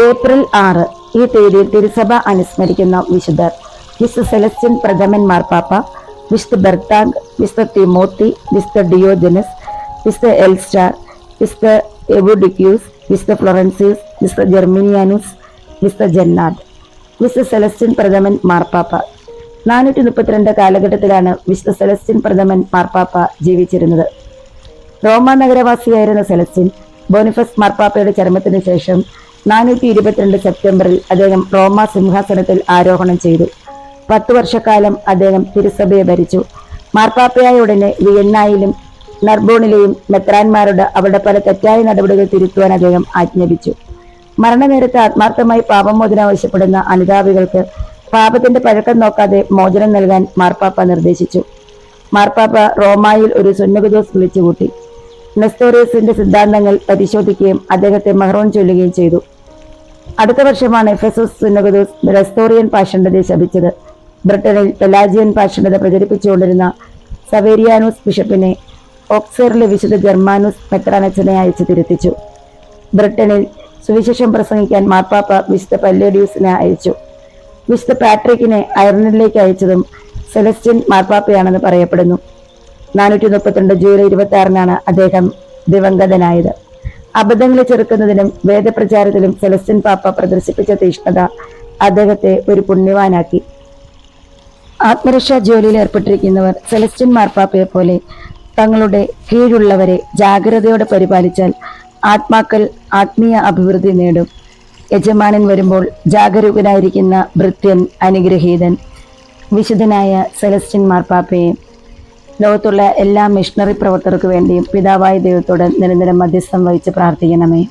April 6 ഈ തീയതിയിൽ തിരുസഭ അനുസ്മരിക്കുന്ന വിശുദ്ധർ: വിശുദ്ധ സെലസ്റ്റിൻ പ്രഥമൻ മാർപ്പാപ്പ, വിശുദ്ധ ബെർത്താങ്ക്, വിശുദ്ധ തിമോത്തി, വിശുദ്ധ ഡിയോജനസ്, വിശുദ്ധ എൽസ്റ്റാർ, വിശുദ്ധ എവുഡിക്യൂസ്, വിശുദ്ധ ഫ്ലോറൻസിയസ്, വിശുദ്ധ ജെർമിനിയാനുസ്, വിശുദ്ധ ജന്നാദ്. വിശുദ്ധ സെലസ്റ്റിൻ പ്രഥമൻ മാർപ്പാപ്പ. 432 കാലഘട്ടത്തിലാണ് വിശുദ്ധ സെലസ്റ്റിൻ പ്രഥമൻ മാർപ്പാപ്പ ജീവിച്ചിരുന്നത്. റോമ നഗരവാസിയായിരുന്ന സെലസ്റ്റിൻ ബോണിഫസ് മാർപ്പാപ്പയുടെ ചരമത്തിനു ശേഷം 422 സെപ്റ്റംബറിൽ അദ്ദേഹം റോമ സിംഹാസനത്തിൽ ആരോഹണം ചെയ്തു. 10 വർഷക്കാലം അദ്ദേഹം തിരുസഭയെ ഭരിച്ചു. മാർപ്പാപ്പയായ ഉടനെ വിയന്നായിലും നർബോണിലെയും മെത്രാന്മാരോട് അവരുടെ പല തെറ്റായ നടപടികൾ തിരുത്തുവാൻ അദ്ദേഹം ആജ്ഞാപിച്ചു. മരണനേരത്ത് ആത്മാർത്ഥമായി പാപമോചനം ആവശ്യപ്പെടുന്ന അനുതാപികൾക്ക് പാപത്തിന്റെ പഴക്കം നോക്കാതെ മോചനം നൽകാൻ മാർപ്പാപ്പ നിർദ്ദേശിച്ചു. മാർപ്പാപ്പ റോമായിൽ ഒരു സുന്നകദോസ് വിളിച്ചുകൂട്ടി. നെസ്തോറിയസിന്റെ സിദ്ധാന്തങ്ങൾ പരിശോധിക്കുകയും അദ്ദേഹത്തെ മെഹ്റോൻ ചൊല്ലുകയും ചെയ്തു. അടുത്ത വർഷമാണ് എഫെസസ് സുന്നകദോസ് നെസ്തോറിയൻ പാഷണ്ഡതയെ ശപിച്ചത്. ബ്രിട്ടനിൽ പെലാജിയൻ പാഷണ്ഡത പ്രചരിപ്പിച്ചുകൊണ്ടിരുന്ന സവേരിയാനൂസ് ബിഷപ്പിനെ ഓക്സറിലെ വിശുദ്ധ ജർമാനൂസ് മെത്രാനച്ചനെ അയച്ച് തിരുത്തിച്ചു. ബ്രിട്ടനിൽ സുവിശേഷം പ്രസംഗിക്കാൻ മാർപ്പാപ്പ വിശുദ്ധ പല്ലേഡിയൂസിനെ അയച്ചു. വിശുദ്ധ പാട്രിക്കിനെ അയർലൻഡിലേക്ക് അയച്ചതും സെലസ്റ്റിൻ മാർപ്പാപ്പയാണെന്ന് പറയപ്പെടുന്നു. 432 ജൂലൈ 26 അദ്ദേഹം ദിവംഗതനായത്. അബദ്ധങ്ങളെ ചെറുക്കുന്നതിനും വേദപ്രചാരത്തിലും സെലസ്റ്റിൻ പാപ്പ പ്രദർശിപ്പിച്ച തീഷ്ണത അദ്ദേഹത്തെ ഒരു പുണ്യവാനാക്കി. ആത്മരക്ഷാ ജോലിയിൽ ഏർപ്പെട്ടിരിക്കുന്നവർ സെലസ്റ്റിൻ മാർപ്പാപ്പയെ പോലെ തങ്ങളുടെ കീഴുള്ളവരെ ജാഗ്രതയോടെ പരിപാലിച്ചാൽ ആത്മാക്കൾ ആത്മീയ അഭിവൃദ്ധി നേടും. യജമാനൻ വരുമ്പോൾ ജാഗരൂകനായിരിക്കുന്ന ഭൃത്യൻ അനുഗ്രഹീതൻ. വിശുദ്ധനായ സെലസ്റ്റിൻ മാർപ്പാപ്പയെ ലോകത്തുള്ള എല്ലാ മിഷണറി പ്രവർത്തകർക്ക് വേണ്ടിയും പിതാവായ ദൈവത്തോട് നിരന്തരം മധ്യസ്ഥം വഹിച്ച് പ്രാർത്ഥിക്കണമേ.